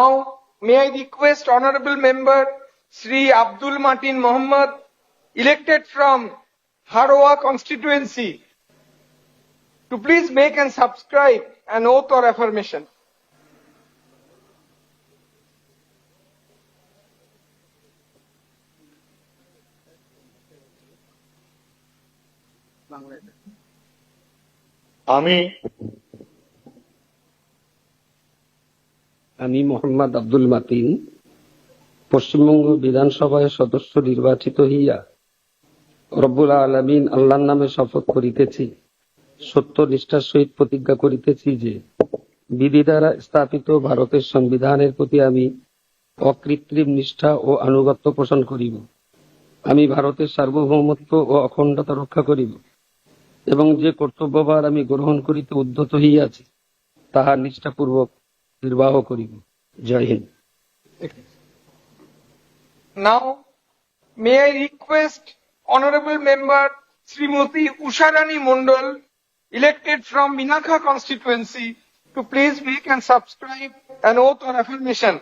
Now, may I request Honorable Member Sri Abdul Matin Mohammed, elected from Haroa constituency, to please make and subscribe an oath or affirmation. আমি মোহাম্মদ আব্দুল মাতিন পশ্চিমবঙ্গ বিধানসভায় সদস্য নির্বাচিত হইয়া রব্বুল আলামিন আল্লাহর নামে শপথ করিতেছি, সত্য নিষ্ঠার সহিত প্রতিজ্ঞা করিতেছি যে বিধি দ্বারা স্থাপিত ভারতের সংবিধানের প্রতি আমি অকৃত্রিম নিষ্ঠা ও আনুগত্য পোষণ করিব। আমি ভারতের সার্বভৌমত্ব ও অখণ্ডতা রক্ষা করিব এবং যে কর্তব্যভার আমি গ্রহণ করিতে উদ্যত হইয়াছি তাহা নিষ্ঠাপূর্বক নির্বাহ করিব। জয় Hind. Now, may I request Honorable Member Srimati Usharani Mondal, elected from Minakha constituency, to please make and subscribe an oath or affirmation.